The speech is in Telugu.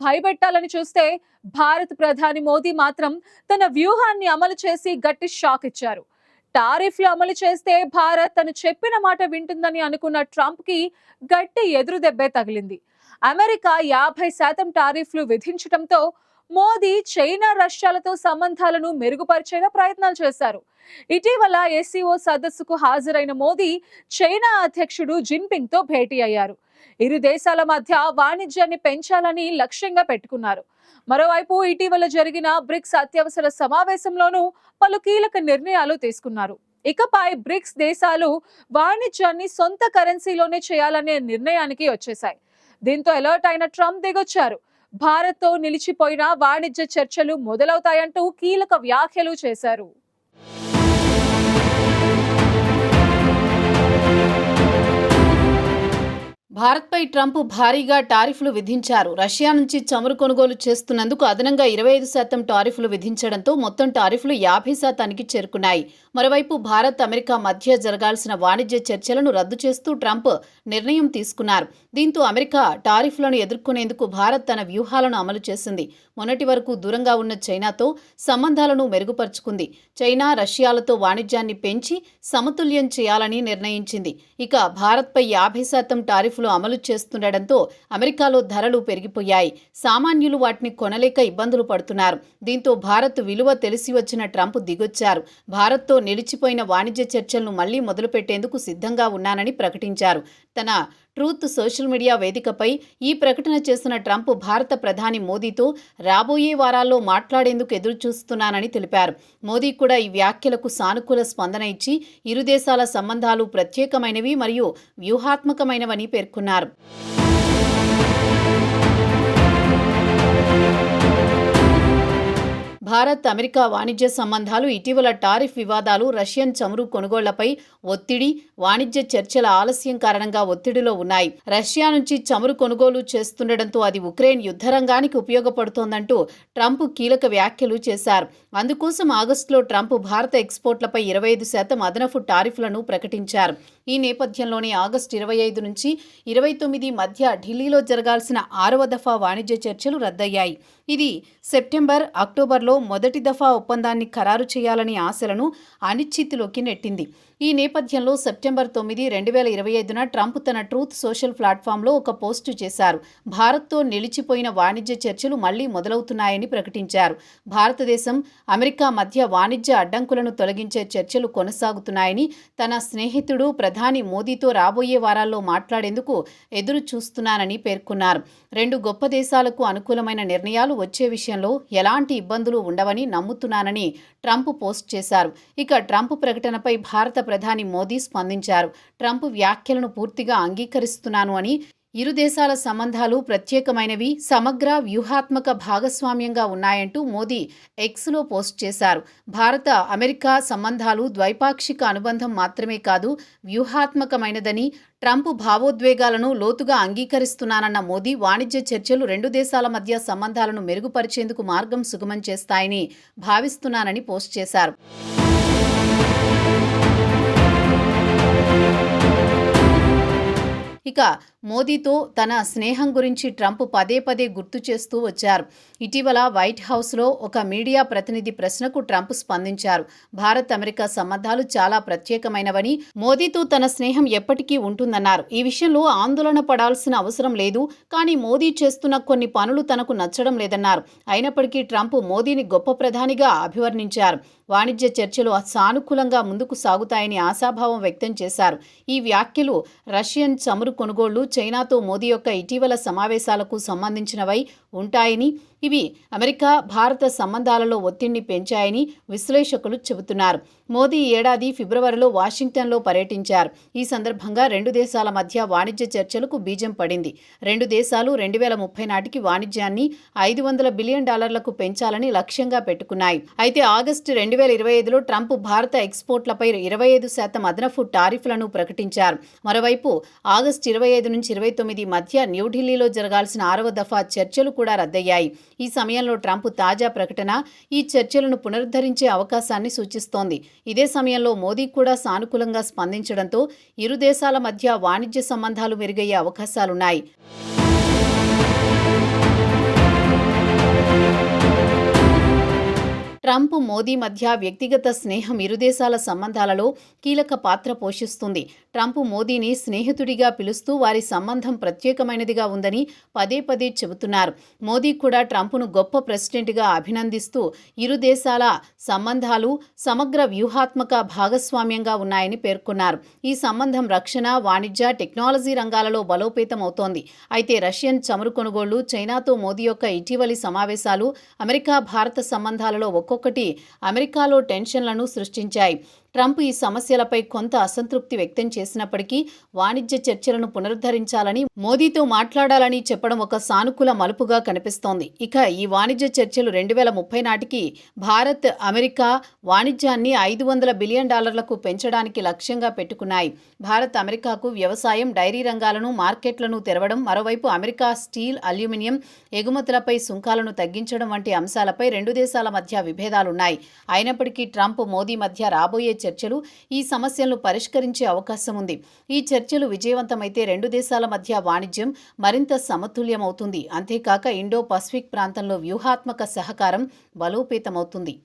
భయపెట్టాలని చూస్తే భారత్ ప్రధాని మోదీ మాత్రం తన వ్యూహాన్ని అమలు చేసి గట్టి షాక్ ఇచ్చారు. టారిఫ్లు అమలు చేస్తే భారత్ తను చెప్పిన మాట వింటుందని అనుకున్న ట్రంప్ కి గట్టి ఎదురు దెబ్బే తగిలింది. అమెరికా 50% టారిఫ్లు విధించడంతో మోదీ చైనా, రష్యాలతో సంబంధాలను మెరుగుపరిచేలా ప్రయత్నాలు చేశారు. ఇటీవల ఎస్సీఓ సదస్సుకు హాజరైన మోదీ చైనా అధ్యక్షుడు జిన్పింగ్ తో భేటీ అయ్యారు. ఇరు దేశాల మధ్య వాణిజ్యాన్ని పెంచాలని లక్ష్యంగా పెట్టుకున్నారు. మరోవైపు ఇటీవల జరిగిన బ్రిక్స్ అత్యవసర సమావేశంలోనూ పలు కీలక నిర్ణయాలు తీసుకున్నారు. ఇకపై బ్రిక్స్ దేశాలు వాణిజ్యాన్ని సొంత కరెన్సీలోనే చేయాలనే నిర్ణయానికి వచ్చేశాయి. దీంతో అలర్ట్ అయిన ట్రంప్ దిగొచ్చారు. భారత్ తో నిలిచిపోయిన వాణిజ్య చర్చలు మొదలవుతాయంటూ కీలక వ్యాఖ్యలు చేశారు. భారత్పై ట్రంప్ భారీగా టారిఫ్లు విధించారు. రష్యా నుంచి చమురు కొనుగోలు చేస్తున్నందుకు అదనంగా 25% టారిఫ్లు విధించడంతో మొత్తం టారిఫ్లు 50%కి చేరుకున్నాయి. మరోవైపు భారత్, అమెరికా మధ్య జరగాల్సిన వాణిజ్య చర్చలను రద్దు చేస్తూ ట్రంప్ నిర్ణయం తీసుకున్నారు. దీంతో అమెరికా టారిఫ్లను ఎదుర్కొనేందుకు భారత్ తన వ్యూహాలను అమలు చేసింది. మొన్నటి వరకు దూరంగా ఉన్న చైనాతో సంబంధాలను మెరుగుపరుచుకుంది. చైనా, రష్యాలతో వాణిజ్యాన్ని పెంచి సమతుల్యం చేయాలని నిర్ణయించింది. ఇక భారత్పై 50% టారిఫ్లు అమలు చేస్తుండటంతో అమెరికాలో ధరలు పెరిగిపోయాయి. సామాన్యులు వాటిని కొనలేక ఇబ్బందులు పడుతున్నారు. దీంతో భారత్ విలువ తెలిసి వచ్చిన ట్రంప్ దిగొచ్చారు. భారత్తో నిలిచిపోయిన వాణిజ్య చర్చలను మళ్లీ మొదలుపెట్టేందుకు సిద్ధంగా ఉన్నానని ప్రకటించారు. తన ట్రూత్ సోషల్ మీడియా వేదికపై ఈ ప్రకటన చేసిన ట్రంప్ భారత ప్రధాని మోదీతో రాబోయే వారాల్లో మాట్లాడేందుకు ఎదురుచూస్తున్నానని తెలిపారు. మోదీ కూడా ఈ వ్యాఖ్యలకు సానుకూల స్పందన ఇచ్చి ఇరు దేశాల సంబంధాలు ప్రత్యేకమైనవి మరియు వ్యూహాత్మకమైనవని పేర్కొన్నారు. భారత్, అమెరికా వాణిజ్య సంబంధాలు, ఇటీవల టారిఫ్ వివాదాలు, రష్యన్ చమురు కొనుగోళ్లపై ఒత్తిడి, వాణిజ్య చర్చల ఆలస్యం కారణంగా ఒత్తిడిలో ఉన్నాయి. రష్యా నుంచి చమురు కొనుగోలు చేస్తుండటంతో అది ఉక్రెయిన్ యుద్ధరంగానికి ఉపయోగపడుతోందంటూ ట్రంప్ కీలక వ్యాఖ్యలు చేశారు. అందుకోసం ఆగస్టులో ట్రంప్ భారత ఎక్స్పోర్ట్లపై 25% అదనపు టారిఫ్లను ప్రకటించారు. ఈ నేపథ్యంలోనే ఆగస్టు 25 నుంచి 29 మధ్య ఢిల్లీలో జరగాల్సిన 6వ దఫా వాణిజ్య చర్చలు రద్దయ్యాయి. ఇది సెప్టెంబర్, అక్టోబర్లో మొదటి దఫా ఒప్పందాన్ని ఖరారు చేయాలని ఆశలను అనిశ్చితిలోకి నెట్టింది. ఈ నేపథ్యంలో సెప్టెంబర్ 9, 2025న ట్రంప్ తన ట్రూత్ సోషల్ ప్లాట్ఫామ్లో ఒక పోస్టు చేశారు. భారత్తో నిలిచిపోయిన వాణిజ్య చర్చలు మళ్లీ మొదలవుతున్నాయని ప్రకటించారు. భారతదేశం, అమెరికా మధ్య వాణిజ్య అడ్డంకులను తొలగించే చర్చలు కొనసాగుతున్నాయని, తన స్నేహితుడు ప్రధాని మోదీతో రాబోయే వారాల్లో మాట్లాడేందుకు ఎదురు చూస్తున్నానని పేర్కొన్నారు. రెండు గొప్ప దేశాలకు అనుకూలమైన నిర్ణయాలు వచ్చే విషయంలో ఎలాంటి ఇబ్బందులు ఉండవని నమ్ముతున్నానని ట్రంప్ పోస్ట్ చేశారు. ఇక ట్రంప్ ప్రకటనపై భారత ప్రధాని మోదీ స్పందించారు. ట్రంప్ వ్యాఖ్యలను పూర్తిగా అంగీకరిస్తున్నాను అని, ఇరు దేశాల సంబంధాలు ప్రత్యేకమైనవి, సమగ్ర వ్యూహాత్మక భాగస్వామ్యంగా ఉన్నాయంటూ మోదీ ఎక్స్లో పోస్ట్ చేశారు. భారత, అమెరికా సంబంధాలు ద్వైపాక్షిక అనుబంధం మాత్రమే కాదు, వ్యూహాత్మకమైనదని ట్రంప్ భావోద్వేగాలను లోతుగా అంగీకరిస్తున్నానన్న మోదీ, వాణిజ్య చర్చలు రెండు దేశాల మధ్య సంబంధాలను మెరుగుపరిచేందుకు మార్గం సుగమం చేస్తాయని భావిస్తున్నానని పోస్ట్ చేశారు. ఇక మోదీతో తన స్నేహం గురించి ట్రంప్ పదే పదే గుర్తు చేస్తూ వచ్చారు. ఇటీవల వైట్ హౌస్లో ఒక మీడియా ప్రతినిధి ప్రశ్నకు ట్రంప్ స్పందించారు. భారత్, అమెరికా సంబంధాలు చాలా ప్రత్యేకమైనవని, మోదీతో తన స్నేహం ఎప్పటికీ ఉంటుందన్నారు. ఈ విషయంలో ఆందోళన పడాల్సిన అవసరం లేదు, కానీ మోదీ చేస్తున్న కొన్ని పనులు తనకు నచ్చడం లేదన్నారు. అయినప్పటికీ ట్రంప్ మోదీని గొప్ప ప్రధానిగా అభివర్ణించారు. వాణిజ్య చర్చలు సానుకూలంగా ముందుకు సాగుతాయని ఆశాభావం వ్యక్తం చేశారు. ఈ వ్యాఖ్యలు రష్యన్ చమురు కొనుగోళ్లు, చైనాతో మోదీ యొక్క ఇటీవల సమావేశాలకు సంబంధించినవై ఉంటాయని, ఇవి అమెరికా, భారత సంబంధాలలో ఒత్తిడిని పెంచాయని విశ్లేషకులు చెబుతున్నారు. మోదీ ఈ ఏడాది ఫిబ్రవరిలో వాషింగ్టన్లో పర్యటించారు. ఈ సందర్భంగా రెండు దేశాల మధ్య వాణిజ్య చర్చలకు బీజం పడింది. రెండు దేశాలు 2030 నాటికి వాణిజ్యాన్ని $500 బిలియన్ పెంచాలని లక్ష్యంగా పెట్టుకున్నాయి. అయితే ఆగస్టు 2025లో ట్రంప్ భారత ఎక్స్పోర్ట్లపై 25% అదనపు టారిఫ్లను ప్రకటించారు. మరోవైపు ఆగస్టు 25 నుంచి 29 మధ్య న్యూఢిల్లీలో జరగాల్సిన 6వ దఫా చర్చలు కూడా రద్దయ్యాయి. ఈ సమయంలో ట్రంప్ తాజా ప్రకటన ఈ చర్చలను పునరుద్ధరించే అవకాశాన్ని సూచిస్తోంది. ఇదే సమయంలో మోదీ కూడా సానుకూలంగా స్పందించడంతో ఇరు దేశాల మధ్య వాణిజ్య సంబంధాలు మెరుగయ్యే అవకాశాలున్నాయి. ట్రంప్ మోదీ మధ్య వ్యక్తిగత స్నేహం ఇరు దేశాల సంబంధాలలో కీలక పాత్ర పోషిస్తుంది. ట్రంప్ మోదీని స్నేహితుడిగా పిలుస్తూ వారి సంబంధం ప్రత్యేకమైనదిగా ఉందని పదే పదే చెబుతున్నారు. మోదీ కూడా ట్రంప్ను గొప్ప ప్రెసిడెంట్గా అభినందిస్తూ ఇరు దేశాల సంబంధాలు సమగ్ర వ్యూహాత్మక భాగస్వామ్యంగా ఉన్నాయని పేర్కొన్నారు. ఈ సంబంధం రక్షణ, వాణిజ్య, టెక్నాలజీ రంగాలలో బలోపేతం అవుతోంది. అయితే రష్యన్ చమురు కొనుగోళ్లు, చైనాతో మోదీ యొక్క ఇటీవలి సమావేశాలు అమెరికా భారత సంబంధాలలో ఒక్కొక్కటి అమెరికాలో టెన్షన్లను సృష్టించాయి. ట్రంప్ ఈ సమస్యలపై కొంత అసంతృప్తి వ్యక్తం చేసినప్పటికీ వాణిజ్య చర్చలను పునరుద్ధరించాలని, మోదీతో మాట్లాడాలని చెప్పడం ఒక సానుకూల మలుపుగా కనిపిస్తోంది. ఇక ఈ వాణిజ్య చర్చలు 2030 నాటికి భారత్, అమెరికా వాణిజ్యాన్ని $500 బిలియన్ పెంచడానికి లక్ష్యంగా పెట్టుకున్నాయి. భారత్ అమెరికాకు వ్యవసాయం, డైరీ రంగాలను, మార్కెట్లను తెరవడం, మరోవైపు అమెరికా స్టీల్, అల్యూమినియం ఎగుమతులపై సుంకాలను తగ్గించడం వంటి అంశాలపై రెండు దేశాల మధ్య విభేదాలున్నాయి. అయినప్పటికీ ట్రంప్, మోదీ మధ్య రాబోయే చర్చలు ఈ సమస్యలను పరిష్కరించే అవకాశం ఉంది. ఈ చర్చలు విజయవంతమైతే రెండు దేశాల మధ్య వాణిజ్యం మరింత సమతుల్యమవుతుంది. అంతేకాక ఇండో పసిఫిక్ ప్రాంతంలో వ్యూహాత్మక సహకారం బలోపేతమవుతుంది.